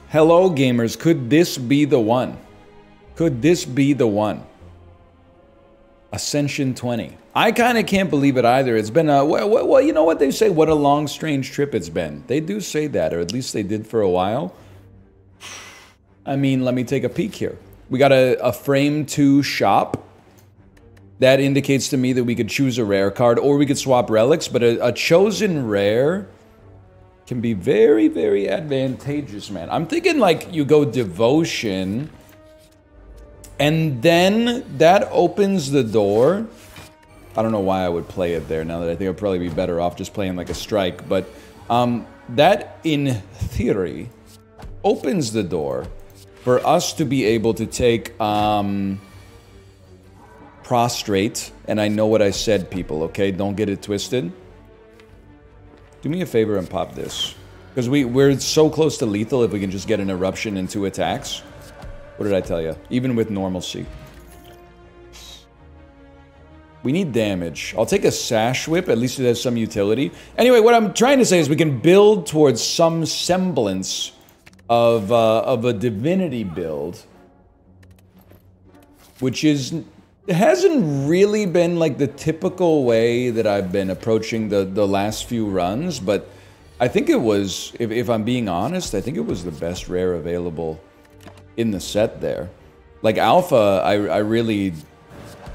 Hello, gamers. Could this be the one? Could this be the one? Ascension 20. I kind of can't believe it either. It's been a... Well, you know what they say? What a long, strange trip it's been. They do say that, or at least they did for a while. I mean, let me take a peek here. We got a Frame 2 shop. That indicates to me that we could choose a rare card, or we could swap relics, but a chosen rare can be very, very advantageous, man. I'm thinking, like, you go Devotion, and then that opens the door. I don't know why I would play it there, now that I think I'd probably be better off just playing, like, a Strike, but that, in theory, opens the door for us to be able to take, Prostrate, and I know what I said, people, okay? Don't get it twisted. Do me a favor and pop this. Because we're so close to lethal if we can just get an Eruption and 2 attacks. What did I tell you? Even with normalcy. We need damage. I'll take a Sash Whip, at least it has some utility. Anyway, what I'm trying to say is we can build towards some semblance of a Divinity build. Which is... It hasn't really been like the typical way that I've been approaching the last few runs, but I think it was, if I'm being honest, I think it was the best rare available in the set there. Like Alpha, I really,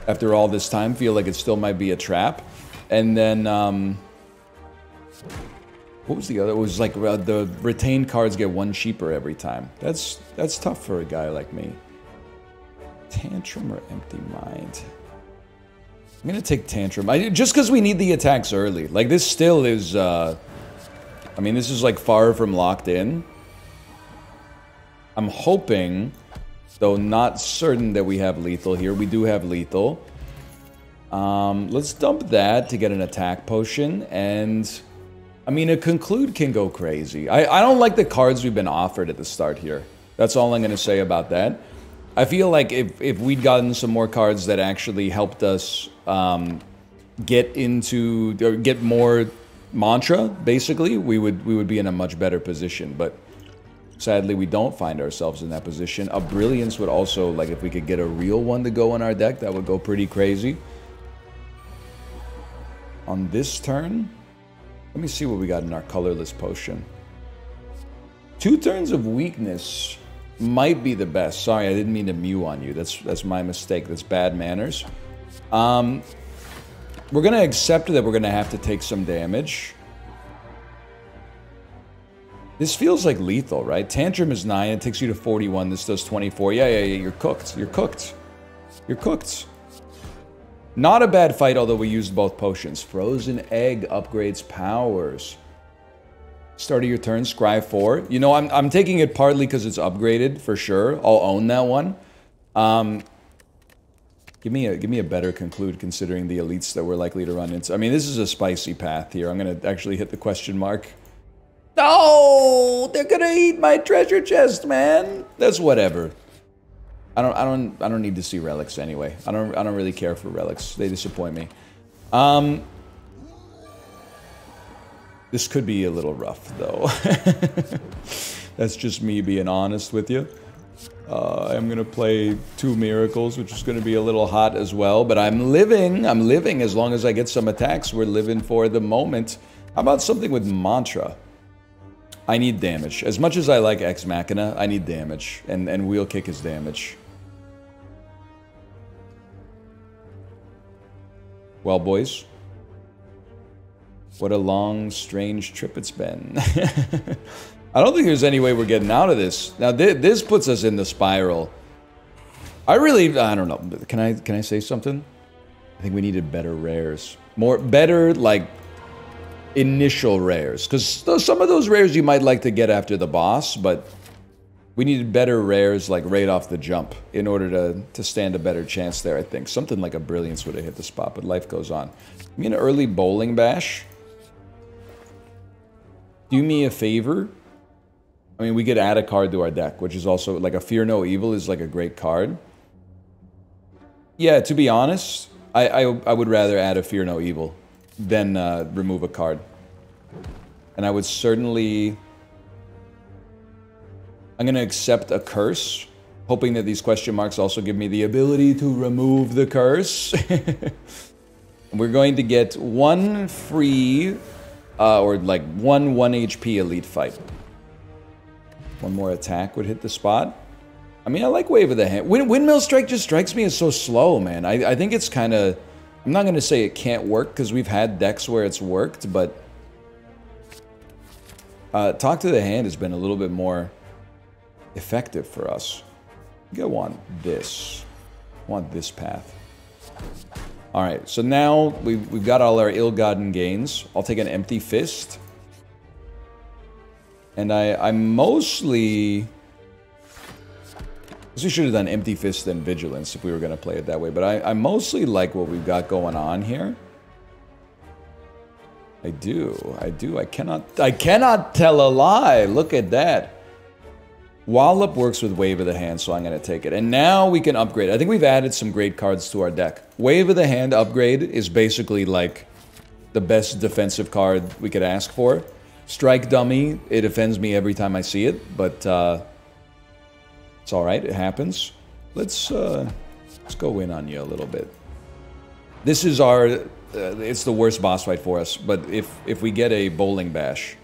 after all this time, feel like it still might be a trap. And then, what was the other? It was like the retained cards get 1 cheaper every time. That's tough for a guy like me. Tantrum or Empty Mind? I'm gonna take Tantrum. Just because we need the attacks early. Like, this still is, I mean, this is, like, far from locked in. I'm hoping, though not certain, that we have lethal here. We do have lethal. Let's dump that to get an attack potion, and... I mean, a Conclude can go crazy. I don't like the cards we've been offered at the start here. That's all I'm gonna say about that. I feel like if we'd gotten some more cards that actually helped us get into or get more mantra, basically, we would be in a much better position. But sadly, we don't find ourselves in that position. A Brilliance would also, like, if we could get a real one to go in our deck, that would go pretty crazy. On this turn, let me see what we got in our colorless potion. 2 turns of weakness. Might be the best. Sorry, I didn't mean to mew on you. That's my mistake. That's bad manners. We're gonna accept that we're gonna have to take some damage. This feels like lethal, right? Tantrum is 9. It takes you to 41. This does 24. Yeah. You're cooked. You're cooked. You're cooked. Not a bad fight, although we used both potions. Frozen Egg upgrades powers. Start of your turn, Scry 4. You know, I'm taking it partly because it's upgraded, for sure. I'll own that one. Give me a better Conclude, considering the elites that we're likely to run into. I mean, this is a spicy path here. I'm gonna actually hit the question mark. No! They're gonna eat my treasure chest, man! That's whatever. I don't need to see relics anyway. I don't really care for relics. They disappoint me. This could be a little rough, though. That's just me being honest with you. I'm gonna play 2 Miracles, which is gonna be a little hot as well. But I'm living as long as I get some attacks. We're living for the moment. How about something with Mantra? I need damage. As much as I like Ex Machina, I need damage. And Wheel Kick is damage. Well, boys. What a long, strange trip it's been. I don't think there's any way we're getting out of this. Now, this puts us in the spiral. I don't know. Can I say something? I think we needed better rares. Better, like, initial rares. Because some of those rares you might like to get after the boss, but we needed better rares, like, right off the jump in order to stand a better chance there, I think. Something like a Brilliance would have hit the spot, but life goes on. Give me an early Bowling Bash. Do me a favor. I mean, we could add a card to our deck, which is also, like, a Fear No Evil is, like, a great card. Yeah, to be honest, I would rather add a Fear No Evil than remove a card. And I would certainly I'm going to accept a curse, hoping that these question marks also give me the ability to remove the curse. We're going to get one free, or like one HP elite fight. One more attack would hit the spot. I mean, I like Wave of the Hand. Windmill Strike just strikes me as so slow, man. I think it's kind of... I'm not going to say it can't work, because we've had decks where it's worked, but... Talk to the Hand has been a little bit more effective for us. I think I want this. I want this path. Alright, so now we've got all our ill-gotten gains. I'll take an Empty Fist. And I mostly... we should have done Empty Fist and Vigilance if we were going to play it that way. But I mostly like what we've got going on here. I do. I cannot tell a lie. Look at that. Wallop works with Wave of the Hand, so I'm going to take it. And now we can upgrade. I think we've added some great cards to our deck. Wave of the Hand upgrade is basically like the best defensive card we could ask for. Strike Dummy, it offends me every time I see it, but it's alright, it happens. Let's go in on you a little bit. This is our... it's the worst boss fight for us, but if we get a Bowling Bash...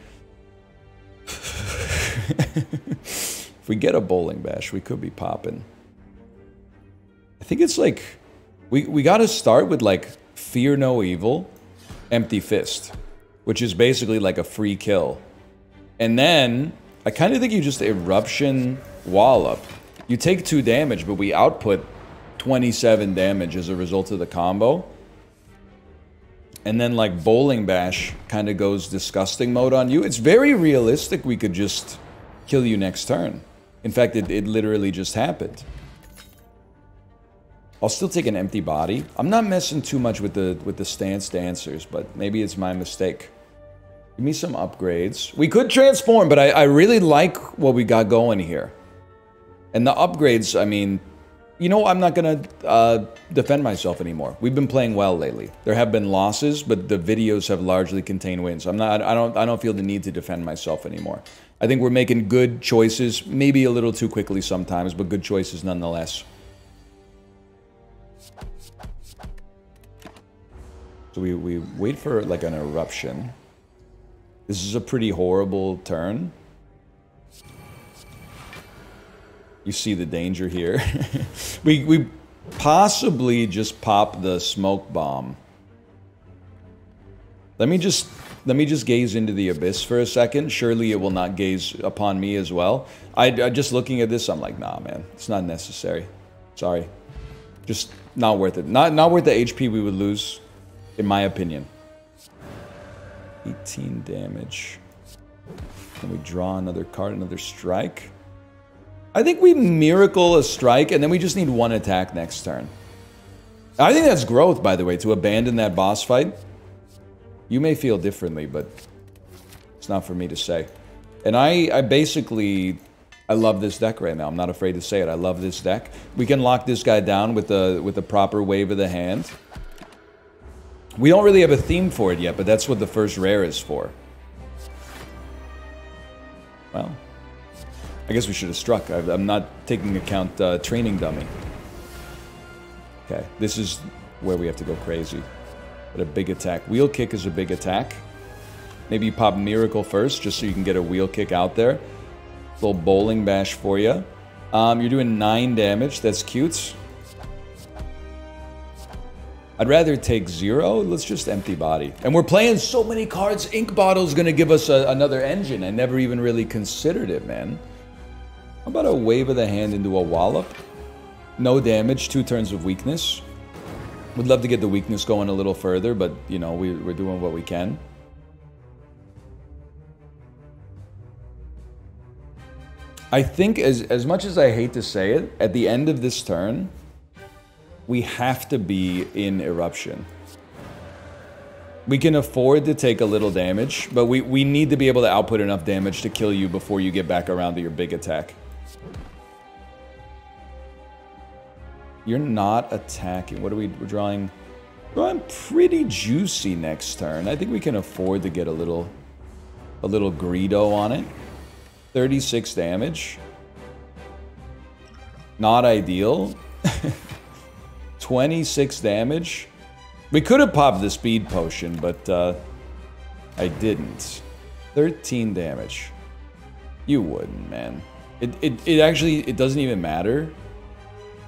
If we get a Bowling Bash, we could be popping. I think it's like... We gotta start with, like, Fear No Evil, Empty Fist, which is basically like a free kill. And then, I kind of think you just Eruption Wallop. You take 2 damage, but we output 27 damage as a result of the combo. And then, like, Bowling Bash kind of goes Disgusting mode on you. It's very realistic we could just kill you next turn. In fact, it literally just happened. I'll still take an Empty Body. I'm not messing too much with the Stance Dancers, but maybe it's my mistake. Give me some upgrades. We could transform, but I really like what we got going here. And the upgrades, I mean... You know, I'm not gonna defend myself anymore. We've been playing well lately. There have been losses, but the videos have largely contained wins. I don't feel the need to defend myself anymore. I think we're making good choices, maybe a little too quickly sometimes, but good choices nonetheless. So we wait for like an Eruption. This is a pretty horrible turn. You see the danger here. we possibly just pop the Smoke Bomb. Let me just gaze into the abyss for a second. Surely it will not gaze upon me as well. I just looking at this, I'm like, nah, man, it's not necessary. Sorry, just not worth it. Not worth the HP we would lose, in my opinion. 18 damage. Can we draw another card, another strike? I think we miracle a strike, and then we just need 1 attack next turn. I think that's growth, by the way, to abandon that boss fight. You may feel differently, but it's not for me to say. And I basically... I love this deck right now. I'm not afraid to say it. I love this deck. We can lock this guy down with the proper Wave of the Hand. We don't really have a theme for it yet, but that's what the first rare is for. Well... I guess we should have struck. I'm not taking account Training Dummy. Okay, this is where we have to go crazy. But a big attack. Wheel Kick is a big attack. Maybe you pop Miracle first, just so you can get a Wheel Kick out there. Little Bowling Bash for you. You're doing 9 damage. That's cute. I'd rather take 0. Let's just Empty Body. And we're playing so many cards. Ink Bottle's gonna give us another engine. I never even really considered it, man. How about a Wave of the Hand into a Wallop? No damage, 2 turns of weakness. Would love to get the weakness going a little further, but, you know, we're doing what we can. I think, as much as I hate to say it, at the end of this turn, we have to be in Eruption. We can afford to take a little damage, but we need to be able to output enough damage to kill you before you get back around to your big attack. You're not attacking. What are we're drawing? Drawing pretty juicy next turn. I think we can afford to get a little Greedo on it. 36 damage. Not ideal. 26 damage. We could have popped the speed potion, but I didn't. 13 damage. You wouldn't, man. It actually, it doesn't even matter.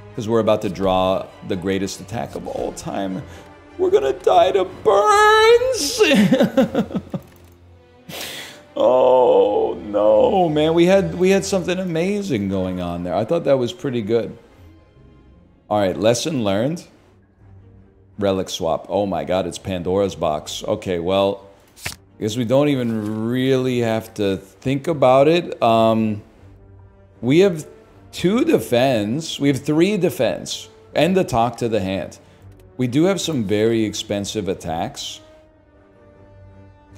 Because we're about to draw the greatest attack of all time. We're gonna die to burns! Oh, no, man. We had something amazing going on there. I thought that was pretty good. Alright, lesson learned. Relic swap. Oh my god, it's Pandora's box. Okay, well, I guess we don't even really have to think about it. We have 2 defense. We have 3 defense. And the talk to the hand. We do have some very expensive attacks.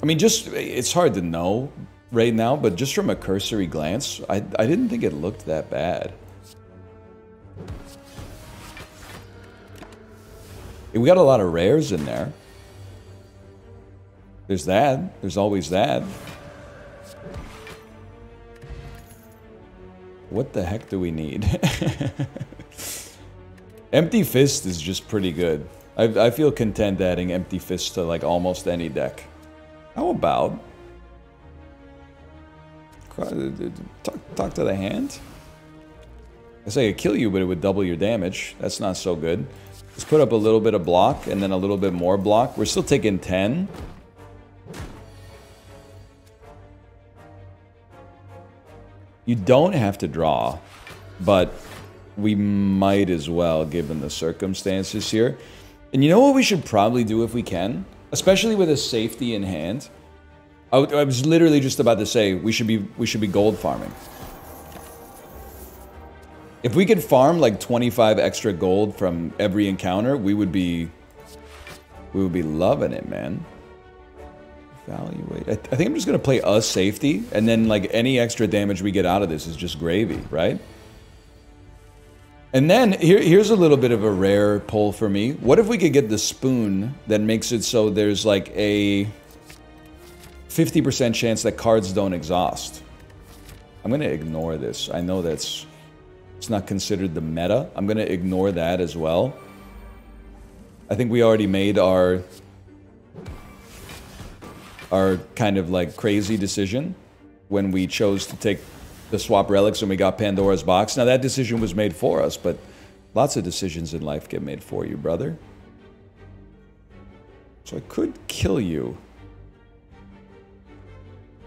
I mean, just, it's hard to know right now, but just from a cursory glance, I didn't think it looked that bad. We got a lot of rares in there. There's that. There's always that. What the heck do we need? Empty Fist is just pretty good. I feel content adding Empty Fist to like almost any deck. How about... Talk to the hand? I say I kill you, but it would double your damage. That's not so good. Let's put up a little bit of block, and then a little bit more block. We're still taking 10. You don't have to draw, but we might as well, given the circumstances here. And you know what we should probably do if we can? Especially with a safety in hand. I was literally just about to say we should be gold farming. If we could farm like 25 extra gold from every encounter, we would be loving it, man. Evaluate. I think I'm just gonna play us safety, and then like any extra damage we get out of this is just gravy, right? And then here's a little bit of a rare pull for me. What if we could get the spoon that makes it so there's like a 50% chance that cards don't exhaust? I'm gonna ignore this. I know it's not considered the meta. I'm gonna ignore that as well. I think we already made our kind of like crazy decision when we chose to take the swap relics and we got Pandora's box. Now that decision was made for us, but lots of decisions in life get made for you, brother. So I could kill you.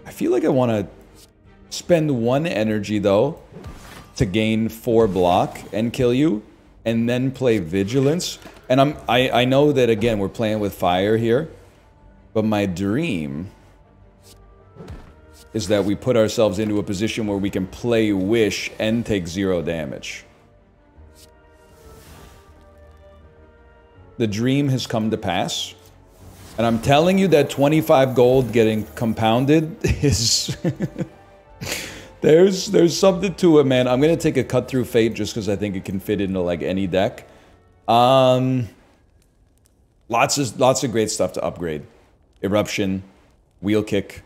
I feel like I want to spend 1 energy though to gain 4 block and kill you, and then play Vigilance. And I know that again we're playing with fire here, but my dream is that we put ourselves into a position where we can play Wish and take 0 damage. The dream has come to pass. And I'm telling you that 25 gold getting compounded is... there's something to it, man. I'm gonna take a Cut Through Fate just because I think it can fit into like any deck. Lots of great stuff to upgrade. Eruption, Wheel Kick,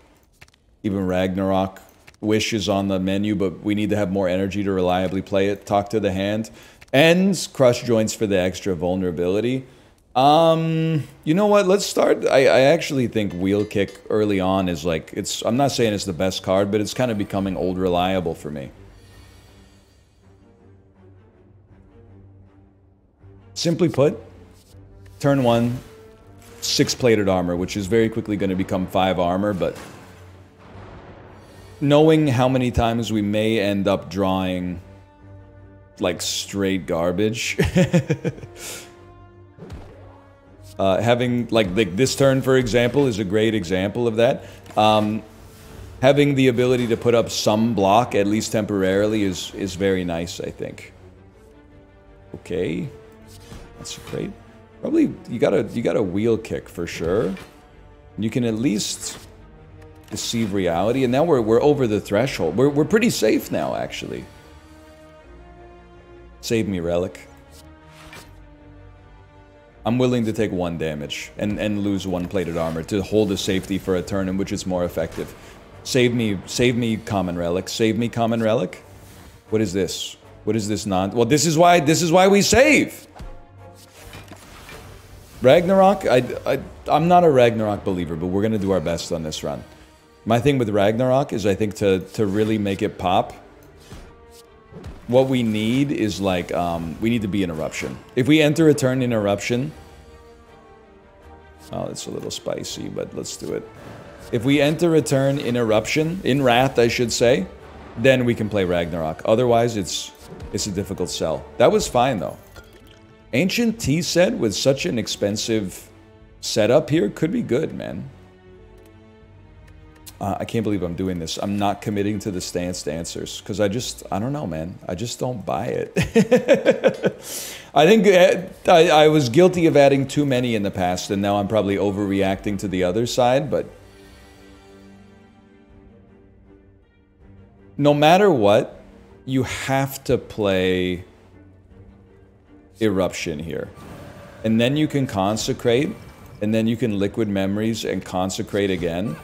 even Ragnarok. Wish is on the menu, but we need to have more energy to reliably play it. Talk to the hand. And Crush Joints for the extra vulnerability. You know what? Let's start. I actually think Wheel Kick early on is like, I'm not saying it's the best card, but it's kind of becoming old reliable for me. Simply put, turn 1, 6 plated armor, which is very quickly going to become 5 armor, but knowing how many times we may end up drawing like straight garbage. Having like this turn, for example, is a great example of that. Having the ability to put up some block, at least temporarily, is very nice, I think. Okay, that's great. Probably you got a Wheel Kick for sure. You can at least deceive reality, and now we're over the threshold. We're pretty safe now, actually. Save me, Relic. I'm willing to take 1 damage and lose 1 plated armor to hold a safety for a turn in which it's more effective. Save me, Common Relic. Save me, Common Relic. What is this? What is this well, this is why we save. Ragnarok, I'm not a Ragnarok believer, but we're gonna do our best on this run. My thing with Ragnarok is I think to really make it pop, what we need is like, we need to be in Eruption. If we enter a turn in Eruption, oh, it's a little spicy, but let's do it. If we enter a turn in Eruption, in Wrath, I should say, then we can play Ragnarok. Otherwise, it's a difficult sell. That was fine, though. Ancient Tea set with such an expensive setup here could be good, man. I can't believe I'm doing this. I'm not committing to the stance answers because I don't know, man. I just don't buy it. I think I was guilty of adding too many in the past, and now I'm probably overreacting to the other side, but no matter what, you have to play Eruption here. And then you can consecrate, and then you can liquid memories and consecrate again.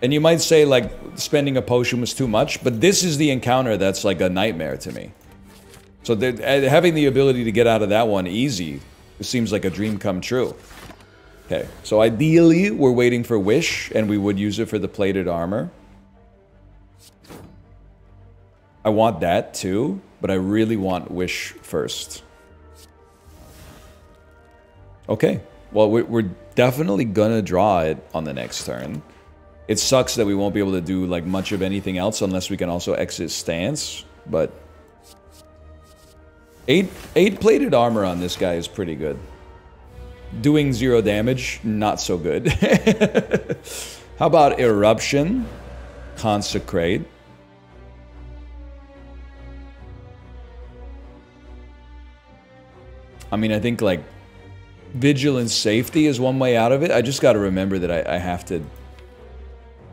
And you might say, like, spending a potion was too much, but this is the encounter that's like a nightmare to me. So having the ability to get out of that one easy, it seems like a dream come true. Okay, so ideally, we're waiting for Wish, and we would use it for the plated armor. I want that too, but I really want Wish first. Okay, well, we're definitely gonna draw it on the next turn. It sucks that we won't be able to do like much of anything else unless we can also exit stance, but 8 plated armor on this guy is pretty good. Doing 0 damage, not so good. How about Eruption? Consecrate. I mean, I think like Vigilance Safety is one way out of it. I just got to remember that I have to,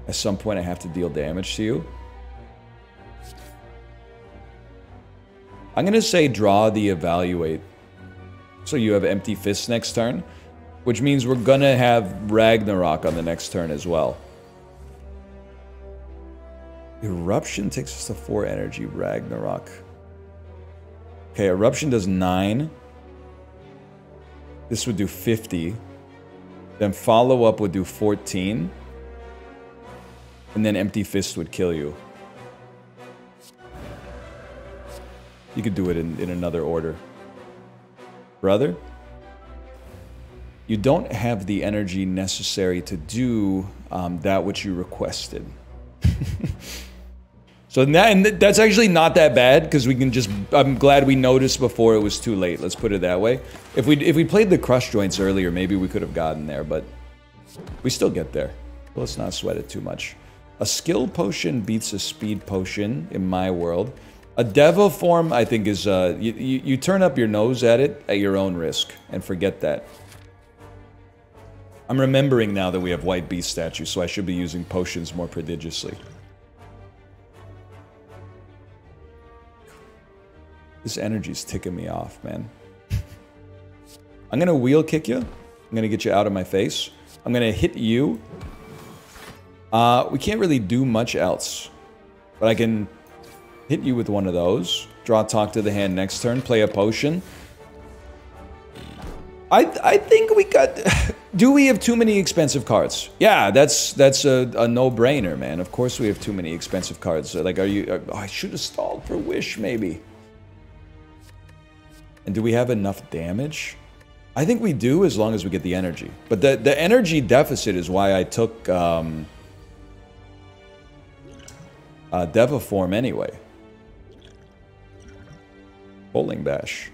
at some point I have to deal damage to you. I'm going to say draw the Evaluate. So you have Empty Fist next turn, which means we're going to have Ragnarok on the next turn as well. Eruption takes us to 4 energy, Ragnarok. Okay, Eruption does 9. This would do 50. Then follow up would do 14. And then Empty Fist would kill you. You could do it in another order. Brother? You don't have the energy necessary to do that which you requested. So that's actually not that bad, because we can just, I'm glad we noticed before it was too late, let's put it that way. If we played the crush joints earlier, maybe we could have gotten there, but we still get there. Let's not sweat it too much. A skill potion beats a speed potion in my world. A Deva form, I think, is, you turn up your nose at it at your own risk, and forget that. I'm remembering now that we have White Beast statues, so I should be using potions more prodigiously. This energy's ticking me off, man. I'm gonna wheel kick you. I'm gonna get you out of my face. I'm gonna hit you. We can't really do much else. But I can hit you with one of those. Draw Talk to the hand next turn. Play a potion. I think we got... Do we have too many expensive cards? Yeah, that's a no-brainer, man. Of course we have too many expensive cards. Like, oh, I should have stalled for Wish, maybe. And do we have enough damage? I think we do, as long as we get the energy. But the energy deficit is why I took Deva form anyway. Bowling Bash.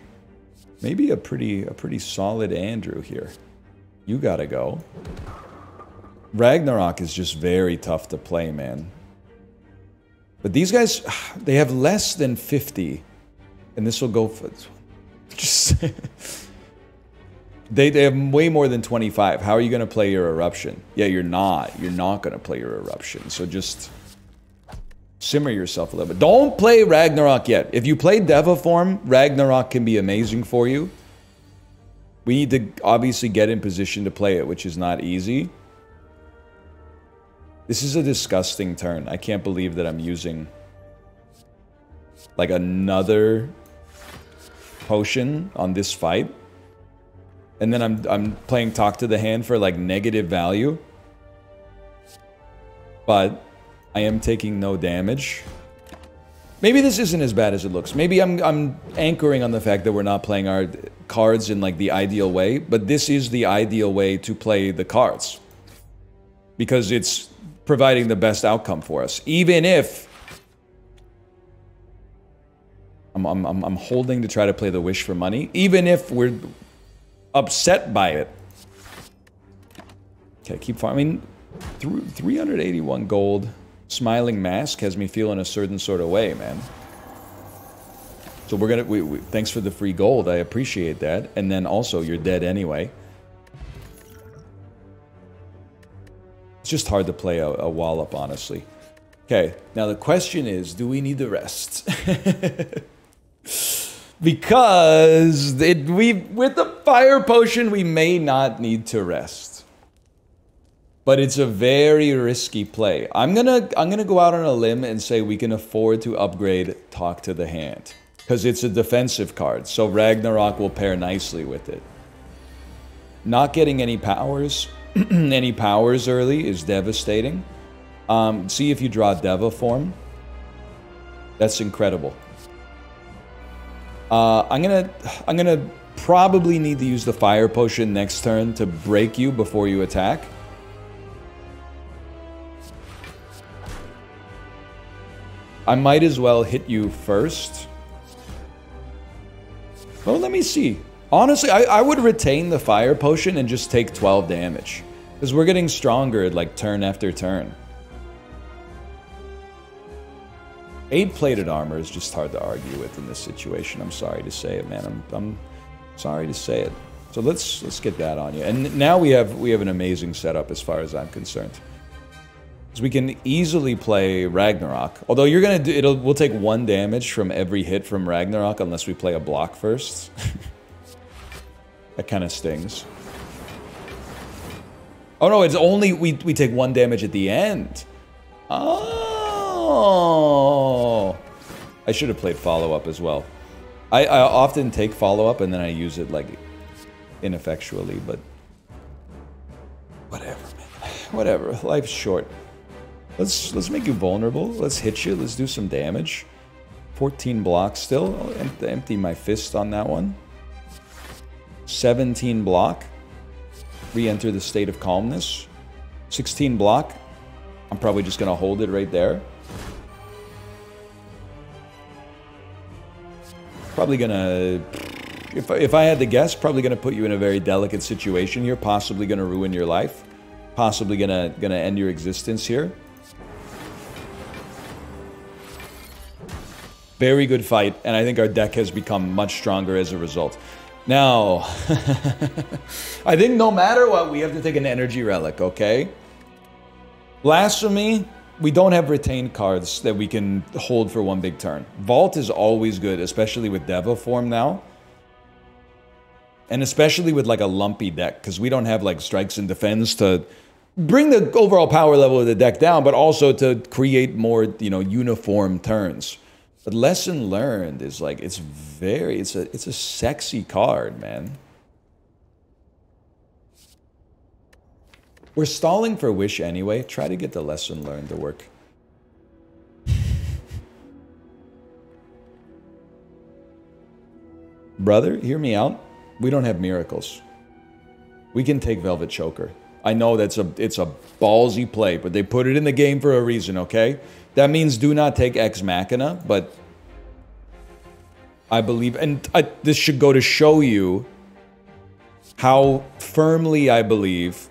Maybe a pretty solid Andrew here. You gotta go. Ragnarok is just very tough to play, man. But these guys, they have less than 50. And this will go for... Just they have way more than 25. How are you going to play your Eruption? Yeah, you're not. You're not going to play your Eruption. So just simmer yourself a little bit. Don't play Ragnarok yet. If you play Deva form, Ragnarok can be amazing for you. We need to obviously get in position to play it, which is not easy. This is a disgusting turn. I can't believe that I'm using like another potion on this fight, and then I'm playing talk to the hand for like negative value, but I am taking no damage. Maybe this isn't as bad as it looks. Maybe I'm anchoring on the fact that we're not playing our cards in like the ideal way, but this is the ideal way to play the cards because it's providing the best outcome for us. Even if I'm holding to try to play the wish for money, even if we're upset by it. Okay, keep farming. 381 gold. Smiling Mask has me feeling a certain sort of way, man. So we're gonna... thanks for the free gold. I appreciate that. And then also, you're dead anyway. It's just hard to play a wallop, honestly. Okay, now the question is, do we need the rest? Because with the fire potion, we may not need to rest. But it's a very risky play. I'm gonna go out on a limb and say we can afford to upgrade Talk to the Hand. Because it's a defensive card, so Ragnarok will pair nicely with it. Not getting any powers, any powers early is devastating. See if you draw Deva form. That's incredible. I'm gonna probably need to use the fire potion next turn to break you before you attack. I might as well hit you first. Well, let me see. Honestly, I would retain the fire potion and just take 12 damage. Because we're getting stronger like turn after turn. 8 plated armor is just hard to argue with in this situation. I'm sorry to say it, man. I'm sorry to say it. So let's get that on you. And now we have an amazing setup as far as I'm concerned. Because we can easily play Ragnarok. Although you're gonna do we'll take 1 damage from every hit from Ragnarok unless we play a block first. That kind of stings. Oh no, it's only we take 1 damage at the end. Oh, I should have played follow-up as well. I often take follow-up and then I use it like ineffectually, but whatever, man. Whatever. Life's short. Let's make you vulnerable. Let's hit you. Let's do some damage. 14 blocks still. I'll empty my fist on that one. 17 block. Re-enter the state of calmness. 16 block. I'm probably just gonna hold it right there. Probably gonna... If I had to guess, probably gonna put you in a very delicate situation here. Possibly gonna ruin your life. Possibly gonna end your existence here. Very good fight, and I think our deck has become much stronger as a result. Now, I think no matter what, we have to take an energy relic, okay? Blasphemy, we don't have retained cards that we can hold for 1 big turn. Vault is always good, especially with Deva form now. And especially with like a lumpy deck, because we don't have like strikes and defense to bring the overall power level of the deck down, but also to create more, you know, uniform turns. But Lesson Learned is like, it's a sexy card, man. We're stalling for Wish anyway. Try to get the Lesson Learned to work. Brother, hear me out. We don't have miracles. We can take Velvet Choker. I know it's a ballsy play, but they put it in the game for a reason, okay? That means do not take Ex Machina, but I believe, and this should go to show you how firmly I believe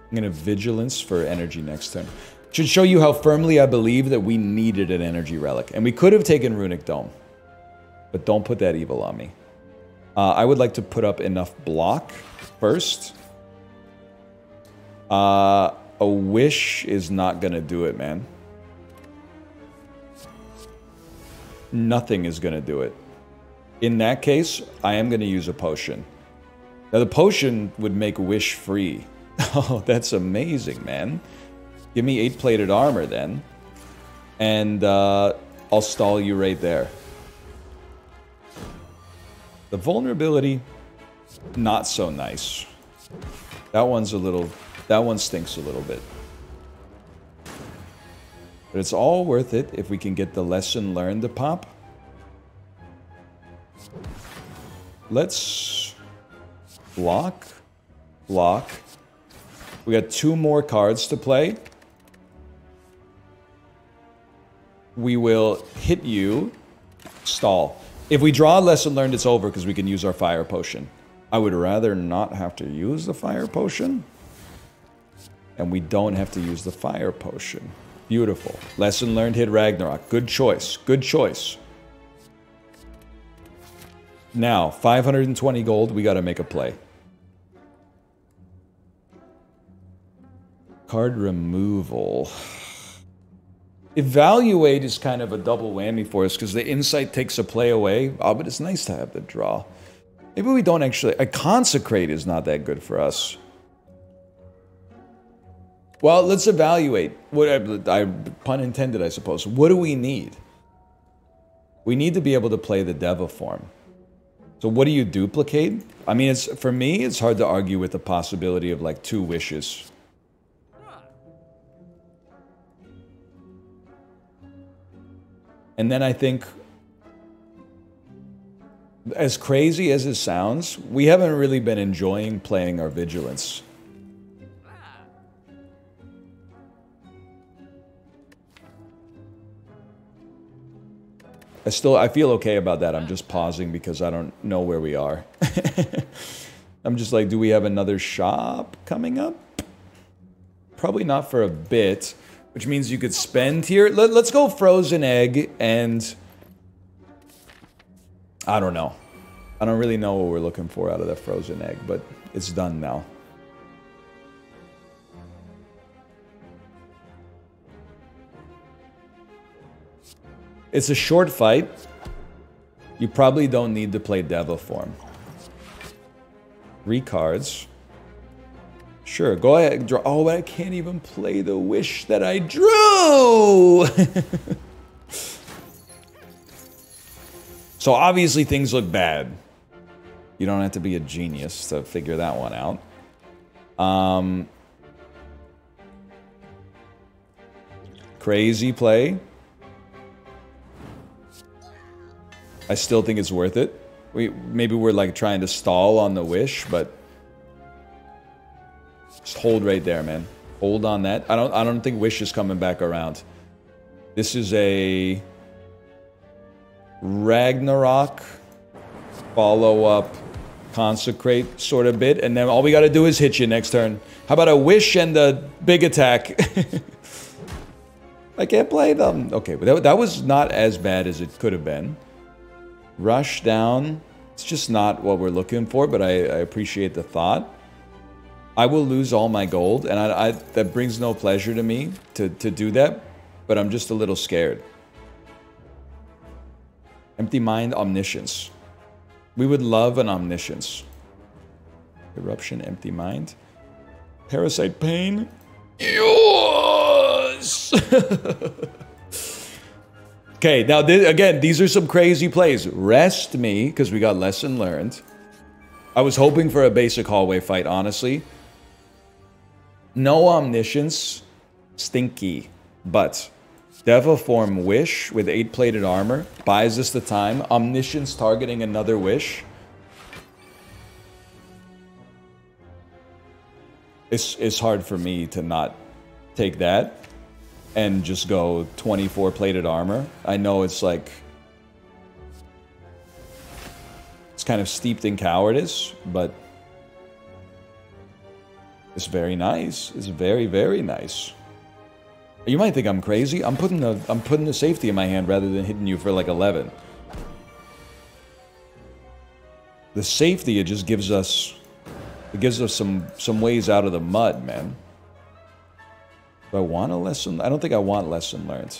I'm gonna Vigilance for energy next turn. Should show you how firmly I believe that we needed an energy relic. And we could have taken Runic Dome. But don't put that evil on me. I would like to put up enough block first. A Wish is not gonna do it, man. Nothing is gonna do it. In that case, I am gonna use a potion. Now the potion would make Wish free. Oh, that's amazing, man. Give me 8-plated armor then. And I'll stall you right there. The vulnerability, not so nice. That one stinks a little bit. But it's all worth it if we can get the lesson learned to pop. Let's block. Block. We got 2 more cards to play. We will hit you. Stall. If we draw a lesson learned, it's over because we can use our fire potion. I would rather not have to use the fire potion. And we don't have to use the fire potion. Beautiful. Lesson learned, hit Ragnarok. Good choice. Good choice. Now, 520 gold, we gotta make a play. Card removal. Evaluate is kind of a double whammy for us because the insight takes a play away. Oh, but it's nice to have the draw. Maybe we don't actually... A consecrate is not that good for us. Well, let's evaluate. What pun intended, I suppose. What do we need? We need to be able to play the Deva form. So what do you duplicate? I mean, for me, it's hard to argue with the possibility of like 2 wishes. And then I think, as crazy as it sounds, we haven't really been enjoying playing our Vigilance. I feel okay about that. I'm just pausing because I don't know where we are. I'm just like, do we have another shop coming up? Probably not for a bit, which means you could spend here. Let's go Frozen Egg and... I don't know. I don't really know what we're looking for out of that Frozen Egg, but it's done now. It's a short fight. You probably don't need to play Deva form. 3 cards. Sure, go ahead and draw. Oh, I can't even play the wish that I drew! So obviously things look bad. You don't have to be a genius to figure that one out. Crazy play. I still think it's worth it. Maybe we're like trying to stall on the wish, but just hold right there, man. Hold on that. I don't think wish is coming back around. This is a Ragnarok follow-up consecrate sort of bit, and then all we got to do is hit you next turn. How about a wish and a big attack? I can't play them. Okay, but that was not as bad as it could have been. Rush down. It's just not what we're looking for, but I appreciate the thought. I will lose all my gold, and that brings no pleasure to me to do that, but I'm just a little scared. Empty Mind, Omniscience. We would love an Omniscience. Eruption, Empty Mind. Parasite Pain. Yes! Okay, now again, these are some crazy plays. Rest me, because we got lesson learned. I was hoping for a basic hallway fight, honestly. No Omniscience. Stinky. But Deva form Wish with 8-plated armor buys us the time. Omniscience targeting another Wish. It's hard for me to not take that and just go 24-plated armor. I know it's like... It's kind of steeped in cowardice, but... It's very nice. It's very, very nice. You might think I'm crazy. I'm putting the safety in my hand rather than hitting you for like 11. The safety, it just gives us... It gives us some ways out of the mud, man. Do I want a lesson? I don't think I want lesson learned.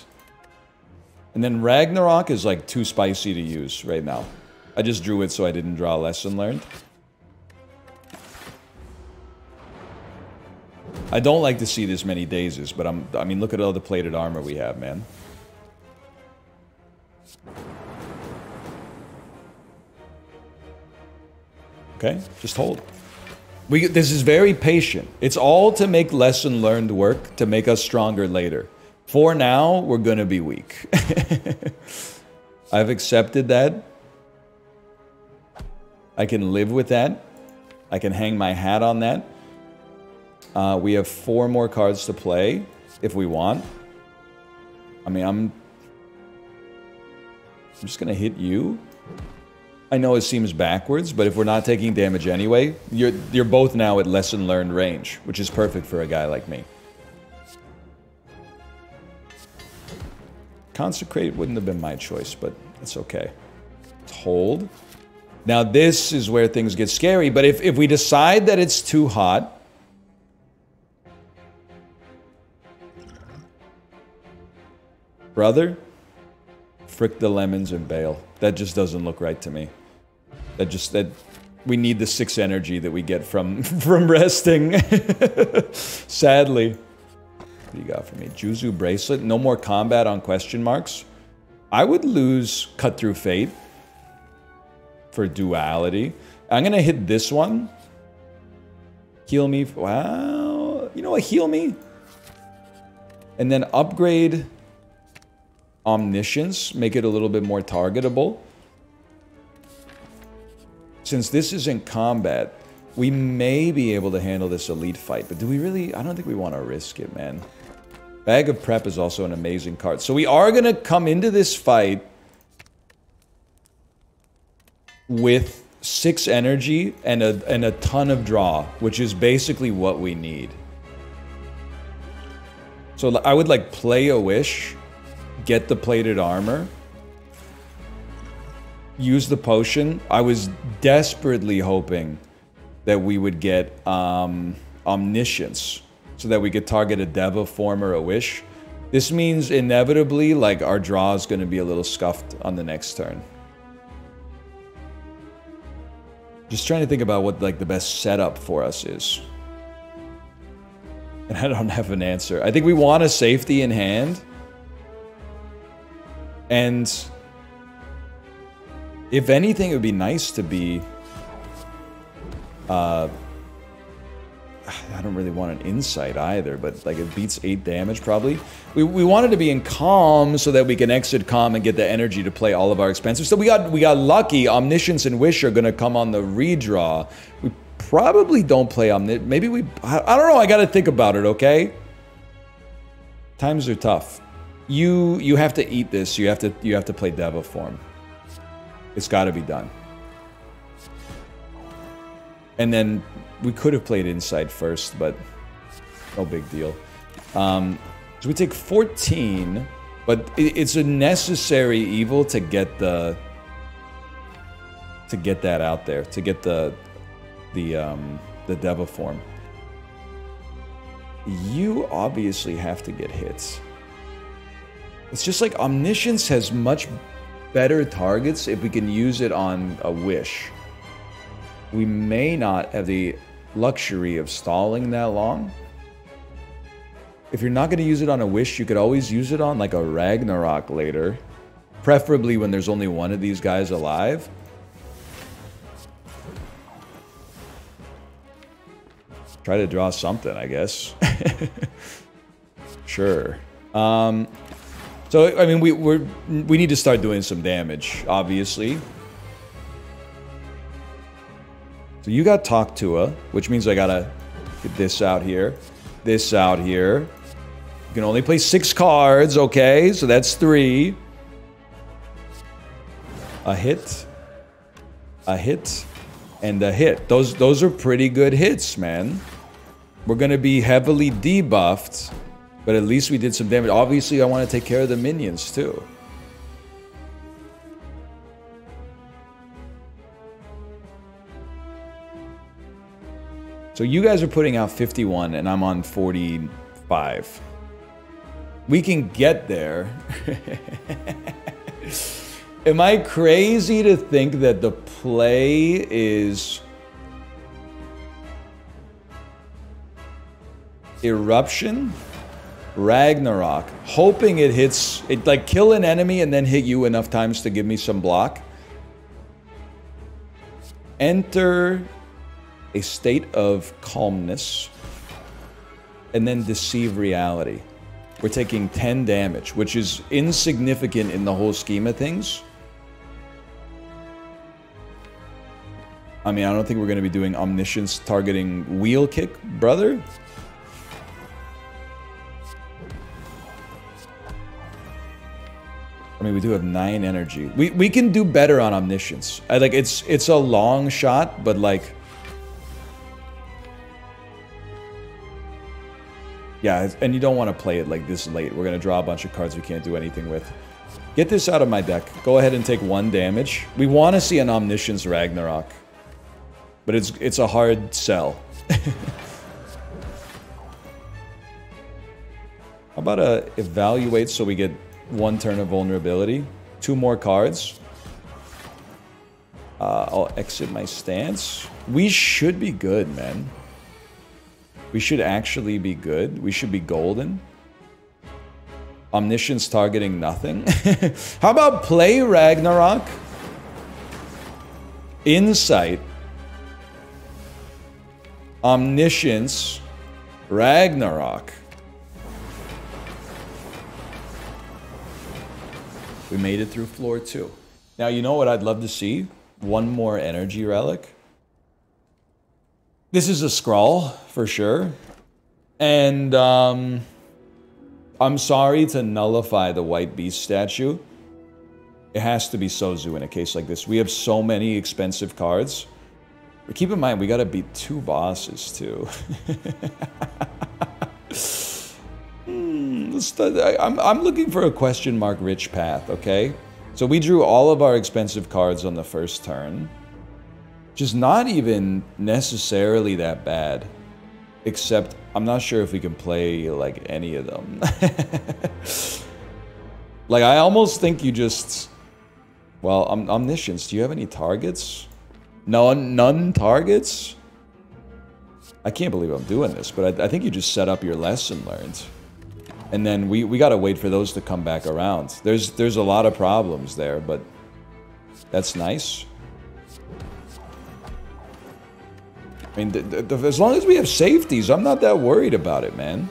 And then Ragnarok is like too spicy to use right now. I just drew it so I didn't draw lesson learned. I don't like to see this many dazes, but I mean, look at all the plated armor we have, man. Okay, just hold. This is very patient. It's all to make lesson learned work, to make us stronger later. For now, we're gonna be weak. I've accepted that. I can live with that. I can hang my hat on that. We have 4 more cards to play, if we want. I mean, I'm just gonna hit you. I know it seems backwards, but if we're not taking damage anyway, you're both now at lesson learned range, which is perfect for a guy like me. Consecrate wouldn't have been my choice, but it's okay. Hold. Now this is where things get scary, but if we decide that it's too hot, brother, frick the lemons and bail. That just doesn't look right to me. That we need the 6 energy that we get from resting. Sadly. What do you got for me? Juzu bracelet. No more combat on question marks. I would lose Cut Through Fate for duality. I'm gonna hit this one. Heal me. Wow. You know what? Heal me. And then upgrade Omniscience. Make it a little bit more targetable. Since this is in combat, we may be able to handle this elite fight. But do we really? I don't think we want to risk it, man. Bag of Prep is also an amazing card. So we are going to come into this fight with 6 energy and a ton of draw, which is basically what we need. So I would like play a wish, get the plated armor, use the potion. I was desperately hoping that we would get Omniscience so that we could target a Deva form or a wish. This means inevitably, like, our draw is going to be a little scuffed on the next turn. Just trying to think about what, like, the best setup for us is. And I don't have an answer. I think we want a safety in hand. And if anything, it would be nice to be... I don't really want an insight either, but like it beats 8 damage probably. We wanted to be in calm so that we can exit calm and get the energy to play all of our expensive. So we got lucky. Omniscience and Wish are gonna come on the redraw. We probably don't play Omniscience. Maybe we... I don't know. I gotta think about it. Okay. Times are tough. You have to eat this. You have to play Deva form. It's got to be done. And then we could have played Insight first, but no big deal. So we take 14, but it's a necessary evil to get that out there, to get the Deva form. You obviously have to get hits. It's just like Omniscience has much better targets if we can use it on a wish. We may not have the luxury of stalling that long. If you're not going to use it on a wish, you could always use it on like a Ragnarok later. Preferably when there's only one of these guys alive. Try to draw something, I guess. Sure. So, I mean, we need to start doing some damage, obviously. So you got Talk Tua, which means I gotta get this out here. This out here. You can only play 6 cards, okay? So that's 3. A hit. A hit. And a hit. Those are pretty good hits, man. We're gonna be heavily debuffed. But at least we did some damage. Obviously, I want to take care of the minions, too. So you guys are putting out 51, and I'm on 45. We can get there. Am I crazy to think that the play is... Eruption, Ragnarok, hoping it hits, it like kill an enemy and then hit you enough times to give me some block. Enter a state of calmness, and then deceive reality. We're taking 10 damage, which is insignificant in the whole scheme of things. I mean, I don't think we're going to be doing omniscience targeting wheel kick, brother. I mean, we do have 9 energy. We can do better on omniscience. Like it's a long shot, but like, yeah, and you don't want to play it like this late. We're gonna draw a bunch of cards we can't do anything with. Get this out of my deck. Go ahead and take 1 damage. We want to see an omniscience Ragnarok, but it's a hard sell. How about a evaluate so we get 1 turn of vulnerability? 2 more cards. I'll exit my stance. We should be good, man. We should actually be good. We should be golden. Omniscience targeting nothing. How about play Ragnarok? Insight. Omniscience. Ragnarok. We made it through floor 2. Now, you know what I'd love to see? 1 more energy relic. This is a scroll, for sure. And, I'm sorry to nullify the White Beast statue. It has to be Sozu in a case like this. We have so many expensive cards. But keep in mind, we gotta beat 2 bosses, too. I'm looking for a question mark rich path, okay? So we drew all of our expensive cards on the first turn. Which is not even necessarily that bad. Except, I'm not sure if we can play, like, any of them. Like, I almost think you just... Well, Omniscience, do you have any targets? No, none targets? I can't believe I'm doing this, but I think you just set up your lesson learned. And then we gotta wait for those to come back around. There's a lot of problems there, but that's nice. I mean, as long as we have safeties, I'm not that worried about it, man.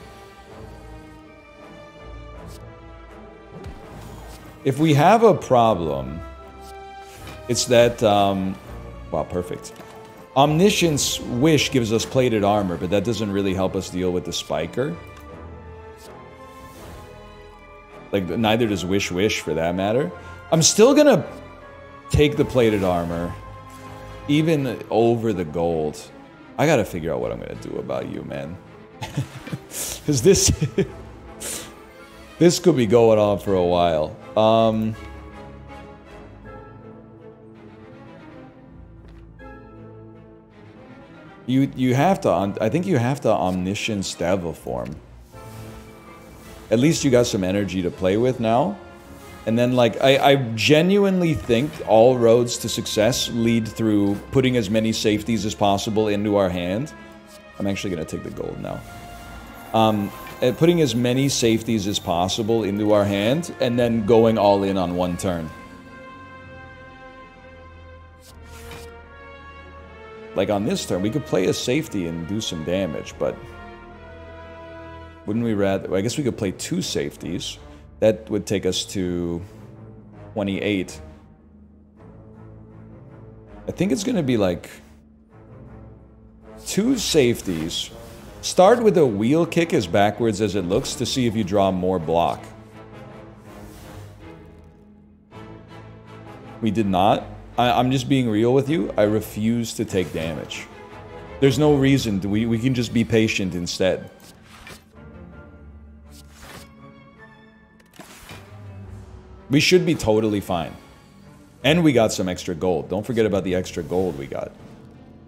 If we have a problem, it's that, wow, perfect. Omniscience Wish gives us plated armor, but that doesn't really help us deal with the Spiker. Like, neither does Wish Wish, for that matter. I'm still gonna take the plated armor, even over the gold. I gotta figure out what I'm gonna do about you, man. Because this... this could be going on for a while. You have to... I think you have to Omniscience Devil form. At least you got some energy to play with now. And then, like, I genuinely think all roads to success lead through putting as many safeties as possible into our hand. I'm actually going to take the gold now. Putting as many safeties as possible into our hand, and then going all in on 1 turn. Like, on this turn, we could play a safety and do some damage, but... Wouldn't we rather... Well, I guess we could play 2 safeties. That would take us to 28. I think it's going to be like 2 safeties. Start with a wheel kick as backwards as it looks to see if you draw more block. We did not. I'm just being real with you. I refuse to take damage. There's no reason. We can just be patient instead. We should be totally fine. And we got some extra gold. Don't forget about the extra gold we got.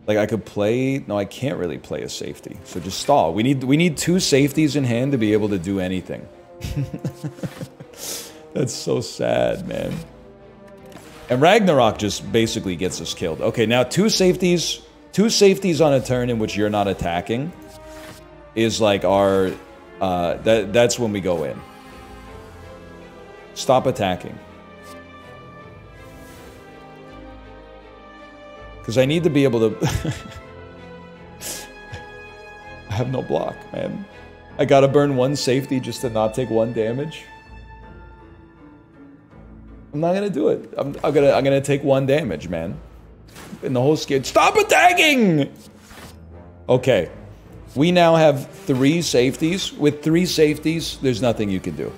Like, I could play... No, I can't really play a safety. So just stall. We need 2 safeties in hand to be able to do anything. That's so sad, man. And Ragnarok just basically gets us killed. Okay, now 2 safeties. 2 safeties on a turn in which you're not attacking. is like our... that's when we go in. Stop attacking. Because I need to be able to... I have no block, man. I gotta burn 1 safety just to not take 1 damage. I'm not gonna do it. I'm gonna take 1 damage, man. And the whole skid. Stop attacking! Okay. We now have 3 safeties. With 3 safeties, there's nothing you can do.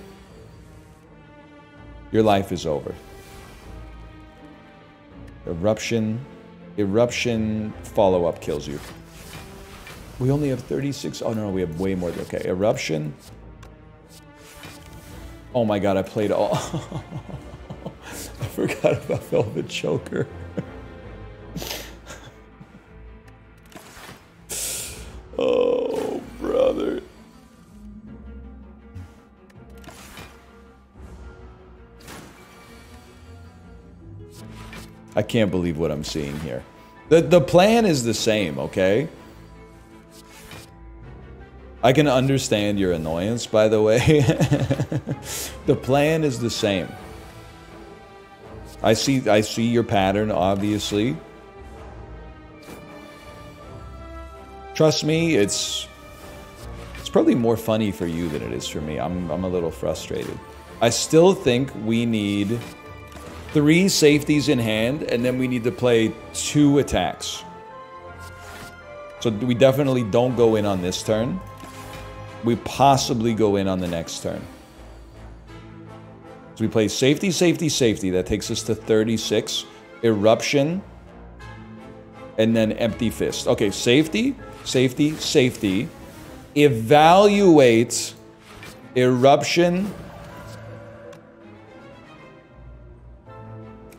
Your life is over. Eruption. Eruption follow-up kills you. We only have 36. Oh, no, we have way more. Okay, Eruption. Oh my god, I played all... I forgot about Velvet Choker. Oh, brother. I can't believe what I'm seeing here. The plan is the same, okay? I can understand your annoyance, by the way. The plan is the same. I see your pattern, obviously. Trust me, it's probably more funny for you than it is for me. I'm a little frustrated. I still think we need 3 safeties in hand, and then we need to play 2 attacks. So we definitely don't go in on this turn. We possibly go in on the next turn. So we play safety, safety, safety. That takes us to 36. Eruption. And then empty fist. Okay, safety, safety, safety. Evaluate. Eruption.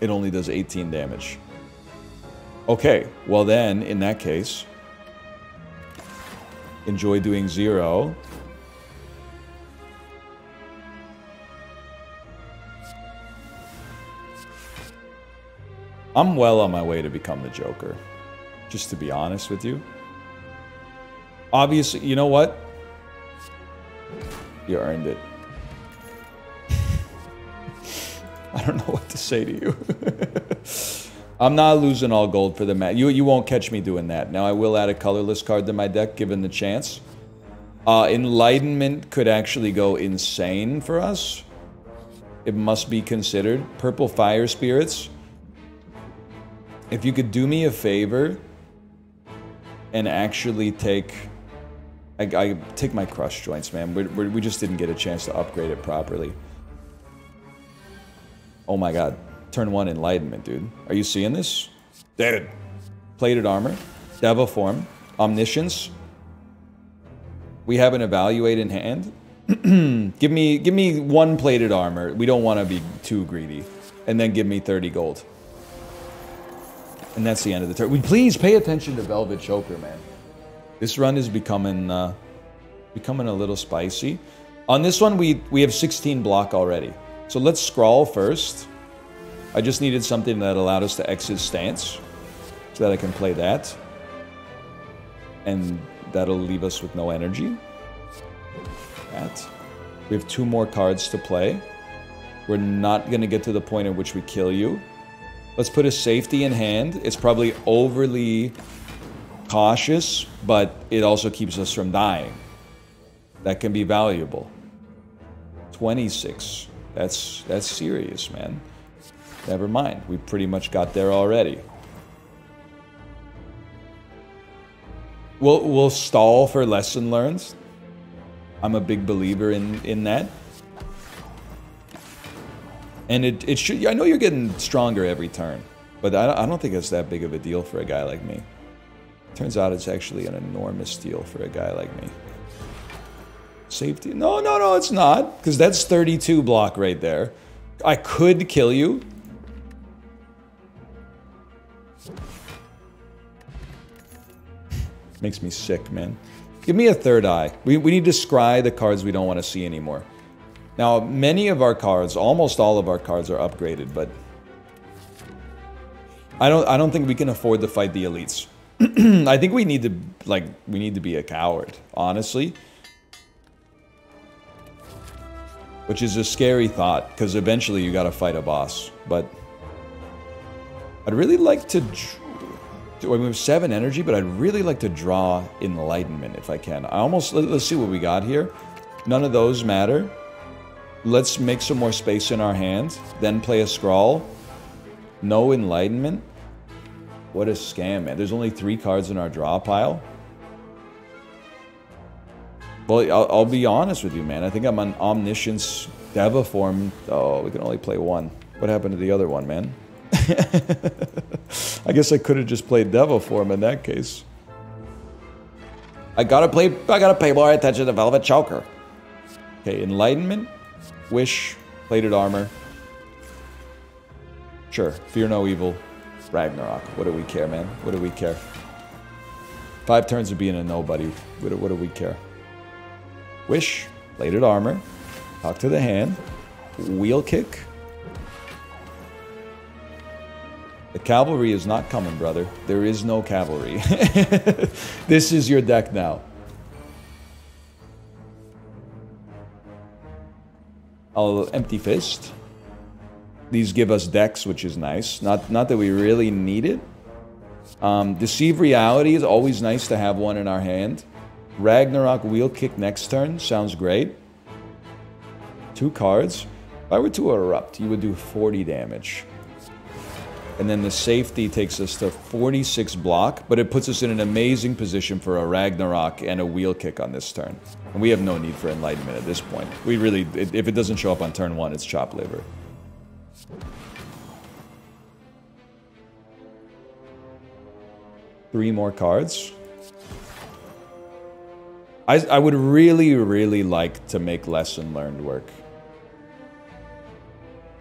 It only does 18 damage. Okay, well then, in that case, enjoy doing 0. I'm well on my way to become the Joker, just to be honest with you. Obviously, you know what? You earned it. I don't know what to say to you. I'm not losing all gold for the match. You won't catch me doing that. Now, I will add a colorless card to my deck, given the chance. Enlightenment could actually go insane for us. It must be considered. Purple Fire Spirits. If you could do me a favor and actually take... I take my crush joints, man. We just didn't get a chance to upgrade it properly. Oh my god. Turn 1 Enlightenment, dude. Are you seeing this? Dude. Plated Armor. Devil Form. Omniscience. We have an Evaluate in hand. Give me 1 Plated Armor. We don't want to be too greedy. And then give me 30 gold. And that's the end of the turn. Please pay attention to Velvet Choker, man. This run is becoming a little spicy. On this one, we have 16 block already. So let's scrawl first. I just needed something that allowed us to exit stance. So that I can play that. And that'll leave us with no energy. That. We have 2 more cards to play. We're not going to get to the point at which we kill you. Let's put a safety in hand. It's probably overly cautious, but it also keeps us from dying. That can be valuable. 26. That's serious, man. Never mind. We pretty much got there already. We'll stall for lesson learned. I'm a big believer in that. And it should... I know you're getting stronger every turn, but I don't think it's that big of a deal for a guy like me. Turns out it's actually an enormous deal for a guy like me. Safety? No, it's not. Because that's 32 block right there. I could kill you. Makes me sick, man. Give me a third eye. We need to scry the cards we don't want to see anymore. Now, many of our cards, almost all of our cards are upgraded, but I don't think we can afford to fight the elites. I think we need to be a coward, honestly. Which is a scary thought, because eventually you gotta fight a boss. But I'd really like to... we have 7 energy, but I'd really like to draw Enlightenment if I can. Let's see what we got here. None of those matter. Let's make some more space in our hand. Then play a Scrawl. No Enlightenment. What a scam, man. There's only 3 cards in our draw pile. Well, I'll be honest with you, man. I think I'm on Omniscience Deva form. Oh, we can only play 1. What happened to the other one, man? I guess I could have just played Devil form in that case. I gotta pay more attention to Velvet Choker. Okay, Enlightenment, Wish, Plated Armor. Sure, Fear No Evil, Ragnarok. What do we care, man? What do we care? 5 turns of being a nobody. What do we care? Wish, Plated Armor, talk to the hand, Wheel Kick. The cavalry is not coming, brother. There is no cavalry. This is your deck now. I'll Empty Fist. These give us decks, which is nice. Not that we really need it. Deceive Reality is always nice to have one in our hand. Ragnarok Wheel Kick next turn. Sounds great. 2 cards. If I were to Erupt, you would do 40 damage. And then the safety takes us to 46 block, but it puts us in an amazing position for a Ragnarok and a Wheel Kick on this turn. And we have no need for Enlightenment at this point. We really, if it doesn't show up on turn 1, it's chop liver. Three more cards. I would really, really like to make Lesson Learned work.